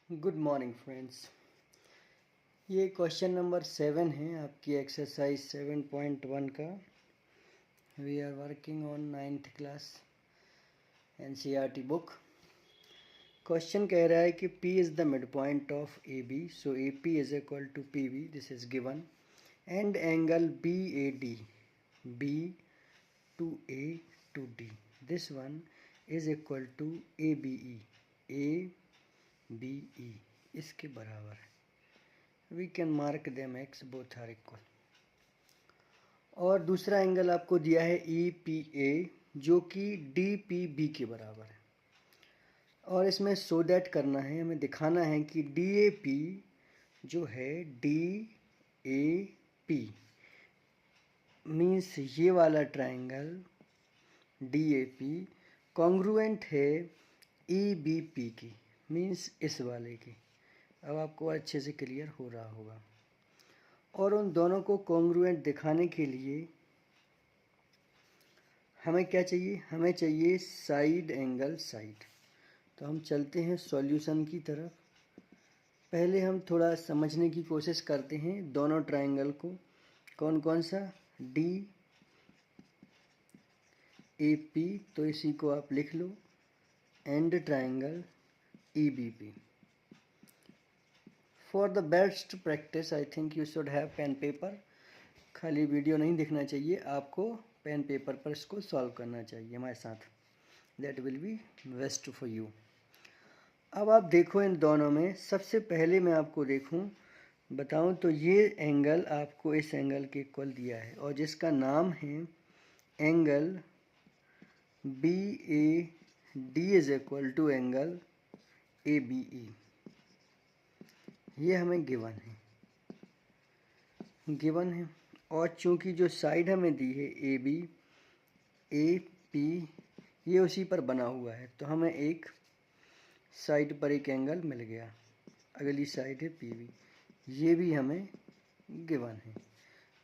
Good morning friends. ये question number 7 है आपकी एक्सरसाइज 7.1 का। We are working on 9th class NCERT book. Question कह रहा है कि P is the mid point of AB, so AP is equal to PB, this is given, and angle BAD, B to A to D, this one is equal to ABE, ABE इसके बराबर है। We can mark them x, both are equal। और दूसरा angle आपको दिया है EPA जो कि DPB के बराबर है। और इसमें सो दैट करना है, हमें दिखाना है कि DAP जो है DAP मीन्स ये वाला ट्रायंगल DAP कॉन्ग्रुएंट है EBP की, मीन्स इस वाले की। अब आपको अच्छे से क्लियर हो रहा होगा। और उन दोनों को कॉन्ग्रुएंट दिखाने के लिए हमें क्या चाहिए? हमें चाहिए साइड एंगल साइड। तो हम चलते हैं सॉल्यूशन की तरफ। पहले हम थोड़ा समझने की कोशिश करते हैं दोनों ट्रायंगल को। कौन कौन सा? DAP, तो इसी को आप लिख लो, and triangle EBP। For the best practice I think you should have pen paper. खाली वीडियो नहीं देखना चाहिए, आपको पेन पेपर पर इसको सॉल्व करना चाहिए हमारे साथ। That will be best for you. अब आप देखो इन दोनों में, सबसे पहले मैं आपको बताऊं तो ये एंगल आपको इस एंगल के इक्वल दिया है और जिसका नाम है angle BAD is equal to angle ABE। ये हमें गिवन है। और चूंकि जो साइड हमें दी है AP ये उसी पर बना हुआ है, तो हमें एक साइड पर एक एंगल मिल गया। अगली साइड है PB, ये भी हमें गिवन है।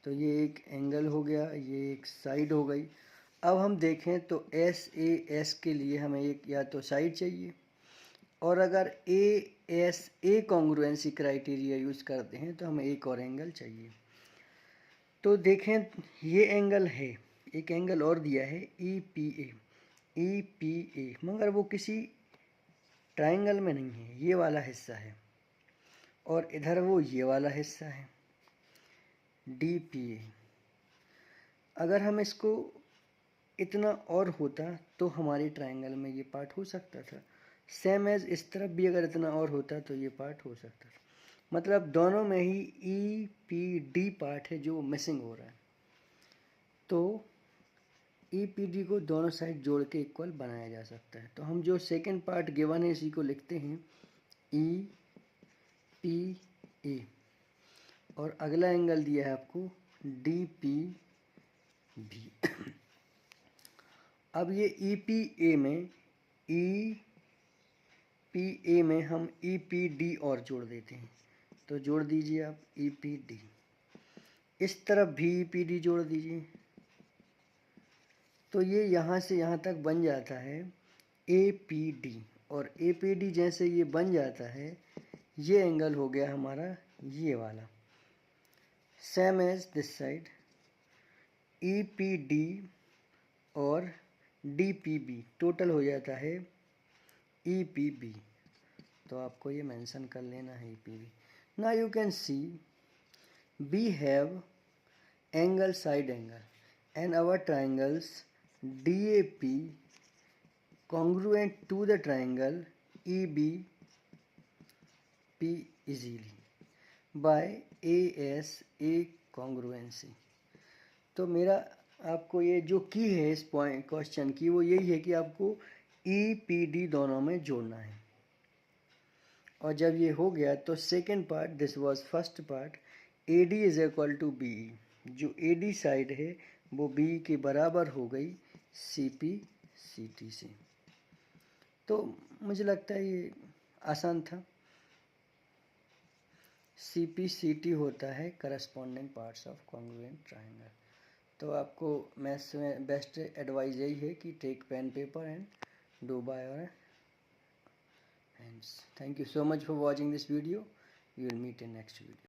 तो ये एक एंगल हो गया, ये एक साइड हो गई। अब हम देखें तो SAS के लिए हमें एक या तो साइड चाहिए, और अगर ASA कॉन्ग्रुएंसी क्राइटेरिया यूज़ करते हैं तो हमें एक और एंगल चाहिए। तो देखें ये एंगल है, एक एंगल और दिया है EPA, मगर वो किसी ट्रायंगल में नहीं है, ये वाला हिस्सा है, और इधर वो ये वाला हिस्सा है DPA। अगर हम इसको इतना और होता तो हमारे ट्रायंगल में ये पार्ट हो सकता था। सेम एज इस तरफ भी अगर इतना और होता तो ये पार्ट हो सकता था। मतलब दोनों में ही EPD पार्ट है जो मिसिंग हो रहा है। तो EPD को दोनों साइड जोड़ के इक्वल बनाया जा सकता है। तो हम जो सेकंड पार्ट गिवन है इसी को लिखते हैं EPA, और अगला एंगल दिया है आपको DPB। अब ये EPA में हम EPD और जोड़ देते हैं। तो जोड़ दीजिए आप EPD, इस तरफ भी EPD जोड़ दीजिए। तो ये यहाँ से यहाँ तक बन जाता है APD, और APD जैसे ये बन जाता है, ये एंगल हो गया हमारा ये वाला, same as this side. EPD और DPB टोटल हो जाता है EPB। तो आपको ये मेंशन कर लेना है EPB। Now you can see we have angle side angle and our triangles DAP congruent to the triangle EBP easily by ASA congruency। तो मेरा आपको ये जो की है इस पॉइंट क्वेश्चन की, वो यही है कि आपको EPD दोनों में जोड़ना है। और जब ये हो गया तो second part, this was first part, AD is equal to BE, जो AD साइड है वो BE के बराबर हो गई CPCT से। तो मुझे लगता है ये आसान था। CPCT होता है corresponding parts of congruent triangle. तो आपको मैथ्स में बेस्ट एडवाइस यही है कि take pen paper and do by your ends. Thank you so much for watching this video. We will meet in next video.